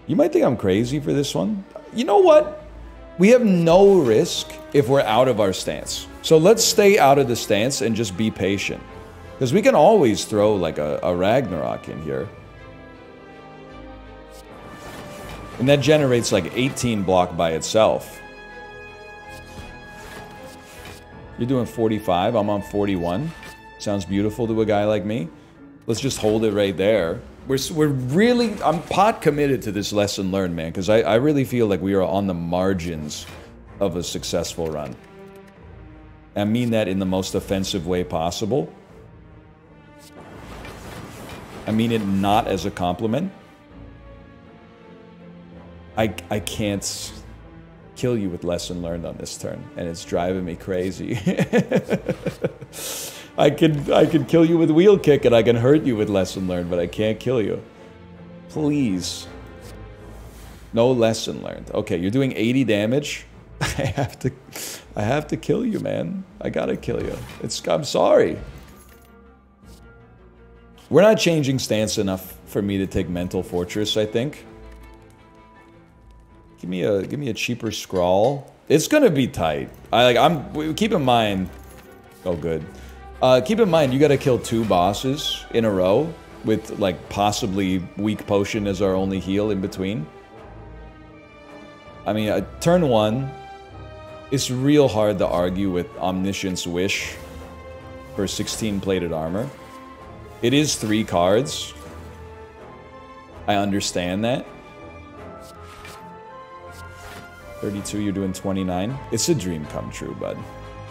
You might think I'm crazy for this one. You know what? We have no risk if we're out of our stance. So let's stay out of the stance and just be patient. Because we can always throw like a Ragnarok in here. And that generates like 18 block by itself. You're doing 45, I'm on 41. Sounds beautiful to a guy like me. Let's just hold it right there. We're really, I'm pot committed to this Lesson Learned, man, because I really feel like we are on the margins of a successful run. I mean that in the most offensive way possible. I mean it not as a compliment. I can't kill you with Lesson Learned on this turn, and it's driving me crazy. I can kill you with Wheel Kick, and I can hurt you with Lesson Learned, but I can't kill you. Please. No Lesson Learned. Okay, you're doing 80 damage. I have to kill you, man. I gotta kill you. I'm sorry. We're not changing stance enough for me to take Mental Fortress, I think. Give me a cheaper Scrawl. It's gonna be tight. Keep in mind. Oh, good. Keep in mind, you gotta kill 2 bosses in a row with, like, possibly Weak Potion as our only heal in between. I mean, turn 1, it's real hard to argue with Omniscience Wish for 16 plated armor. It is 3 cards. I understand that. 32, you're doing 29. It's a dream come true, bud.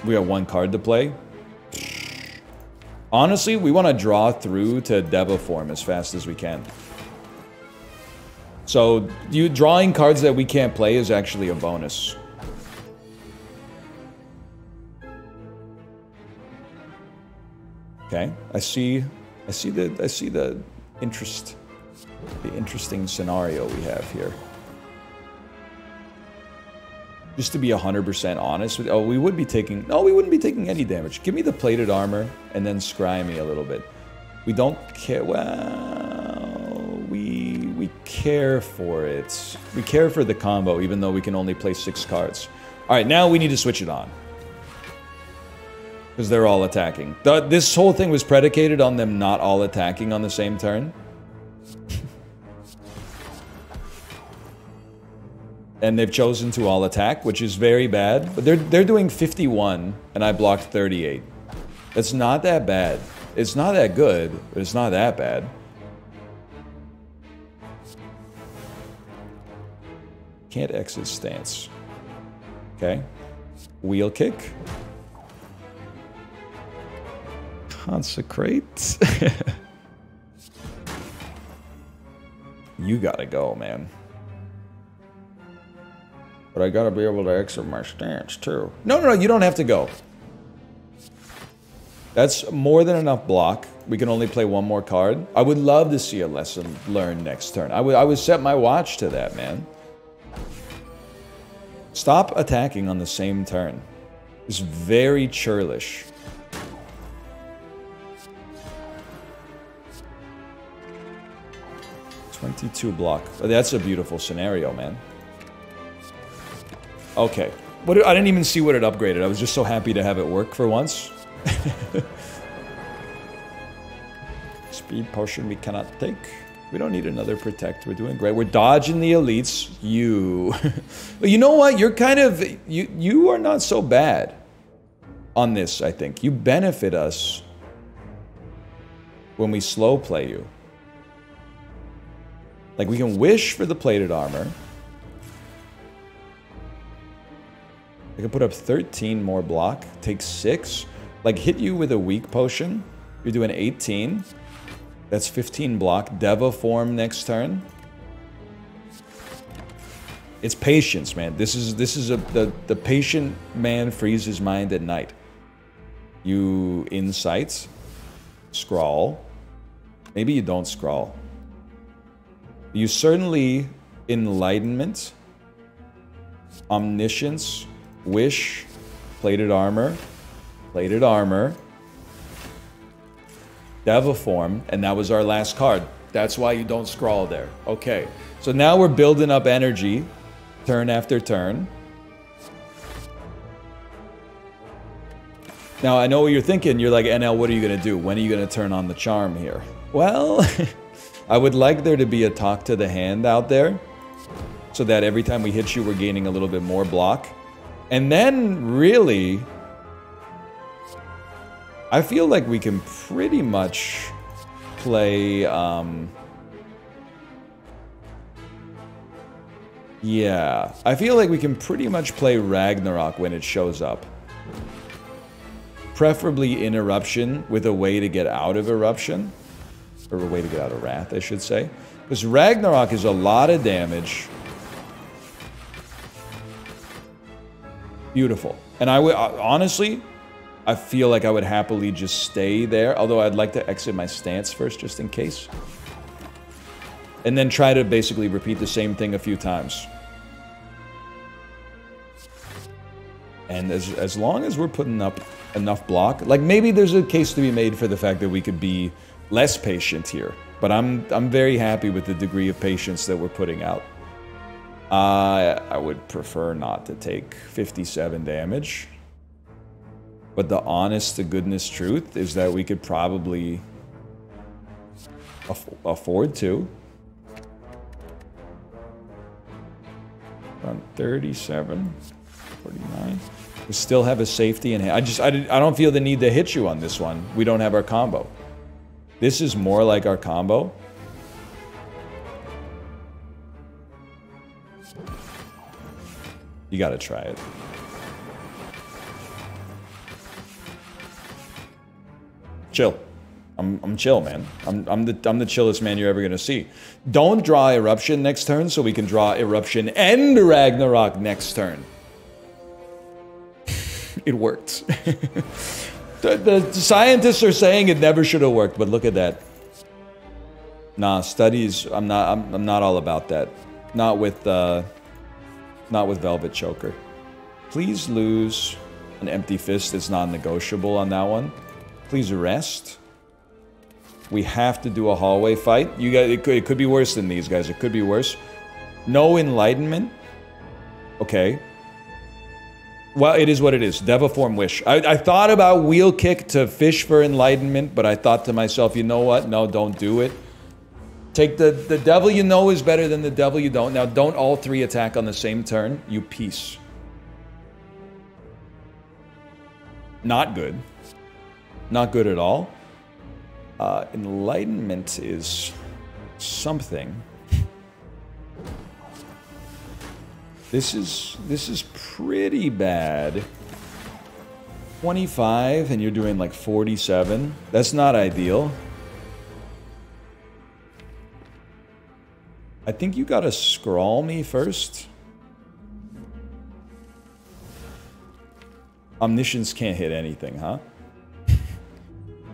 We got 1 card to play. Honestly, we want to draw through to Deva form as fast as we can. So, drawing cards that we can't play is actually a bonus. Okay, I see the interesting scenario we have here. Just to be 100% honest with, we wouldn't be taking any damage. Give me the plated armor and then scry me a little bit. We don't care. Well, we care for it. We care for the combo, even though we can only play 6 cards. All right, now we need to switch it on because they're all attacking. This whole thing was predicated on them not all attacking on the same turn. And they've chosen to all attack, which is very bad. But they're doing 51, and I blocked 38. It's not that bad. It's not that good, but it's not that bad. Can't exit stance. Okay. Wheel kick. Consecrate. You gotta go, man. But I gotta be able to exit my stance, too. No, you don't have to go. That's more than enough block. We can only play one more card. I would love to see a lesson learned next turn. I would set my watch to that, man. Stop attacking on the same turn. It's very churlish. $22 block. That's a beautiful scenario, man. Okay. I didn't even see what it upgraded. I was just so happy to have it work for once. Speed potion we cannot take. We don't need another protect. We're doing great. We're dodging the elites. But you know what? You're kind of... You are not so bad on this, I think. You benefit us when we slow play you. Like, we can wish for the plated armor. I can put up 13 more block. Take 6. Like, hit you with a weak potion. You're doing 18. That's 15 block. Deva form next turn. It's patience, man. This is the patient man frees his mind at night. You insight. Scrawl. Maybe you don't scrawl. You certainly enlightenment. Omniscience. Wish. Plated armor. Plated armor. Deva form, and that was our last card. That's why you don't scroll there. Okay. So now we're building up energy. Turn after turn. Now, I know what you're thinking. You're like, NL, what are you going to do? When are you going to turn on the charm here? Well, I would like there to be a talk to the hand out there. So that every time we hit you, we're gaining a little bit more block. And then, really... I feel like we can pretty much play, yeah. I feel like we can pretty much play Ragnarok when it shows up. Preferably in Eruption, with a way to get out of Eruption. Or a way to get out of Wrath, I should say. Because Ragnarok is a lot of damage. Beautiful. And I would, honestly... I feel like I would happily just stay there, although I'd like to exit my stance first, just in case. And then try to basically repeat the same thing a few times. And as long as we're putting up enough block, like maybe there's a case to be made for the fact that we could be less patient here. But I'm very happy with the degree of patience that we're putting out. I would prefer not to take 57 damage. But the honest to goodness truth is that we could probably afford to. Around 37, 49. We still have a safety in hand. I don't feel the need to hit you on this one. We don't have our combo. This is more like our combo. You gotta try it. Chill. I'm chill, man. I'm the chillest man you're ever gonna see. Don't draw Eruption next turn, so we can draw Eruption and Ragnarok next turn. It worked. the scientists are saying it never should have worked, but look at that. Nah, studies. I'm not all about that. Not with Velvet Choker. Please lose an Empty Fist. It's non-negotiable on that one. Please rest. We have to do a hallway fight. You guys, it could be worse than these guys. It could be worse. No enlightenment. Okay. Well, it is what it is. Deva form wish. I thought about wheel kick to fish for enlightenment, but I thought to myself, you know what? No, don't do it. Take the devil you know is better than the devil you don't. Now, don't all three attack on the same turn. You piece. Not good. Not good at all. Enlightenment is something. This is pretty bad. 25 and you're doing like 47. That's not ideal. I think you gotta scrawl me first. Omniscience can't hit anything, huh?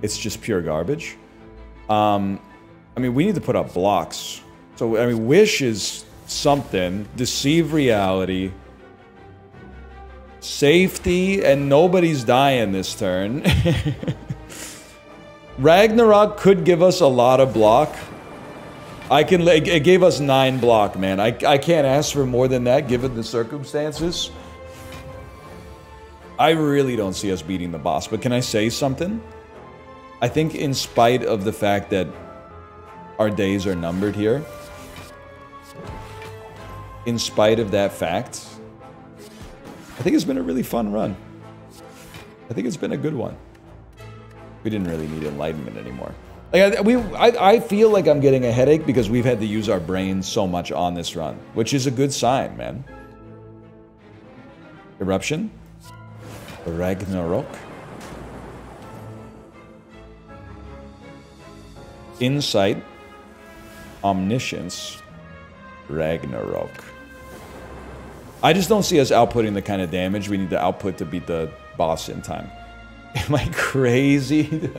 It's just pure garbage. I mean, we need to put up blocks. So, I mean, Wish is something. Deceive Reality. Safety, and nobody's dying this turn. Ragnarok could give us a lot of block. It gave us 9 block, man. I can't ask for more than that, given the circumstances. I really don't see us beating the boss, but can I say something? I think in spite of the fact that our days are numbered here, in spite of that fact, I think it's been a really fun run. I think it's been a good one. We didn't really need Enlightenment anymore. Like I feel like I'm getting a headache because we've had to use our brains so much on this run, which is a good sign, man. Eruption. Ragnarok. Insight. Omniscience. Ragnarok. I just don't see us outputting the kind of damage we need to output to beat the boss in time. Am I crazy?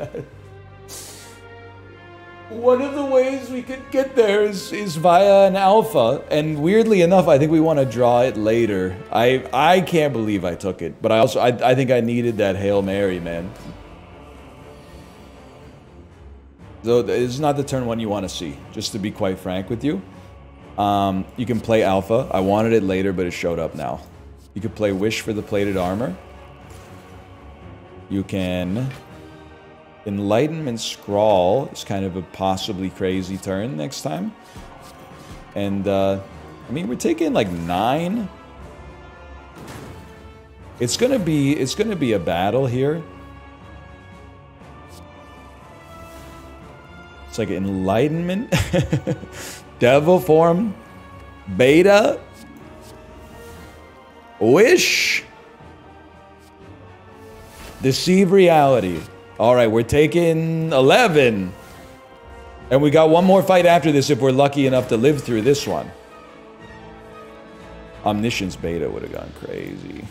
One of the ways we could get there is via an alpha, and weirdly enough, I think we want to draw it later. I can't believe I took it, but I think I needed that Hail Mary, man. So it's not the turn one you want to see, just to be quite frank with you. You can play alpha. I wanted it later, but it showed up now. You could play Wish for the plated armor. You can... Enlightenment Scrawl is kind of a possibly crazy turn next time. And, I mean, we're taking like 9. It's gonna be a battle here. It's like Enlightenment, Devil Form, Beta, Wish, Deceive Reality. Alright, we're taking 11. And we got one more fight after this if we're lucky enough to live through this one. Omniscience Beta would have gone crazy.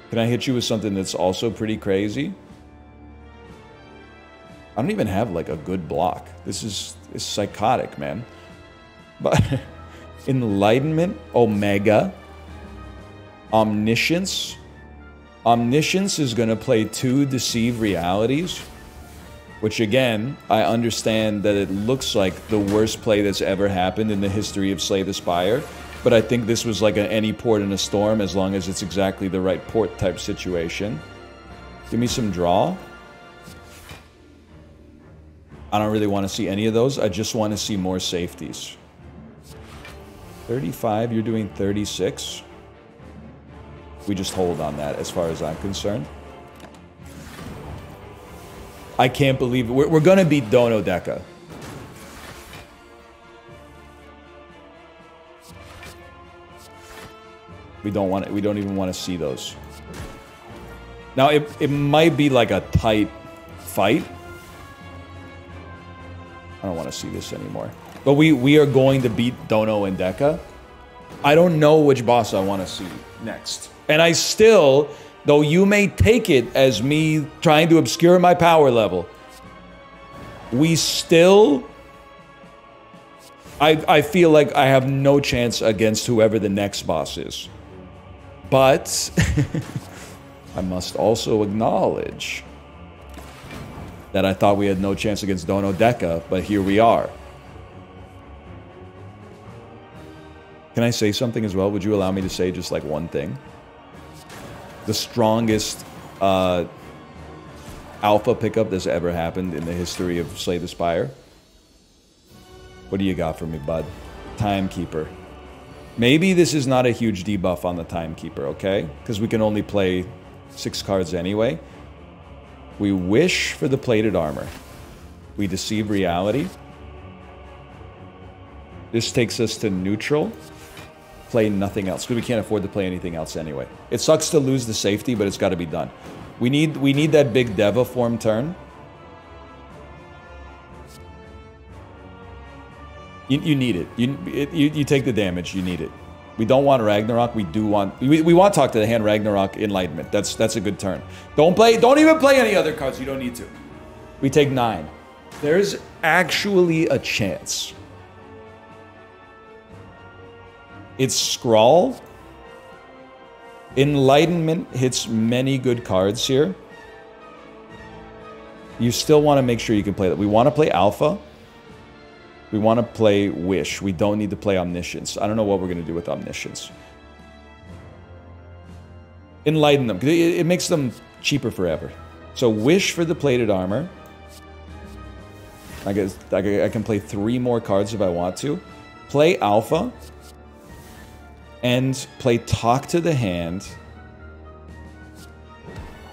Can I hit you with something that's also pretty crazy? I don't even have like a good block. This is psychotic, man. But Enlightenment, Omega, Omniscience. Omniscience is going to play 2 Deceive Realities, which again, I understand that it looks like the worst play that's ever happened in the history of Slay the Spire, but I think this was like any port in a storm as long as it's exactly the right port type situation. Give me some draw. I don't really want to see any of those. I just want to see more safeties. 35, you're doing 36. We just hold on that as far as I'm concerned. I can't believe it. We're going to beat Dono Deca. We don't even want to see those. Now, it might be like a tight fight. I don't want to see this anymore. But we are going to beat Dono and Deca. I don't know which boss I want to see next. And I still, though you may take it as me trying to obscure my power level, we still... I feel like I have no chance against whoever the next boss is. But I must also acknowledge that I thought we had no chance against Dono Deca, but here we are. Can I say something as well? Would you allow me to say just like one thing? The strongest alpha pickup that's ever happened in the history of Slay the Spire What do you got for me, bud? Timekeeper. Maybe this is not a huge debuff on the Timekeeper, okay? Because we can only play 6 cards anyway. We wish for the plated armor. We deceive reality. This takes us to neutral. Play nothing else, because we can't afford to play anything else anyway. It sucks to lose the safety, but it's got to be done. We need that big Deva form turn. You need it. You take the damage. You need it. We don't want Ragnarok. We do want. We want Talk to the Hand, Ragnarok, Enlightenment. That's a good turn. Don't even play any other cards. You don't need to. We take 9. There's actually a chance. It's Scrawl. Enlightenment hits many good cards here. You still want to make sure you can play that. We want to play Alpha. We want to play Wish. We don't need to play Omniscience. I don't know what we're going to do with Omniscience. Enlighten them. It makes them cheaper forever. So Wish for the plated armor. I guess I can play 3 more cards if I want to. Play Alpha. And play Talk to the Hand.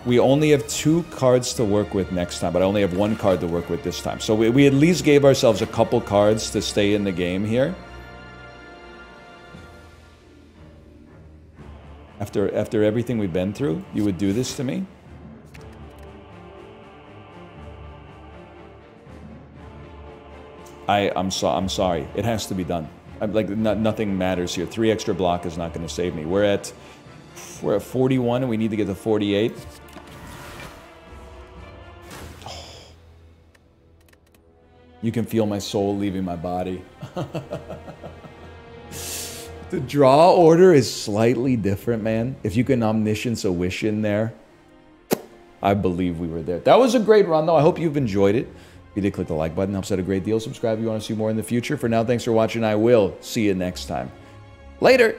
We only have 2 cards to work with next time, but I only have 1 card to work with this time. So we at least gave ourselves a couple cards to stay in the game here. After everything we've been through, you would do this to me? I'm sorry. It has to be done. Nothing matters here. 3 extra block is not going to save me. We're at 41 and we need to get to 48. You can feel my soul leaving my body. The draw order is slightly different, man. If you can Omniscience a Wish in there, I believe we were there. That was a great run, though. I hope you've enjoyed it. If you did, click the like button. Helps out a great deal. Subscribe if you want to see more in the future. For now, thanks for watching. I will see you next time. Later!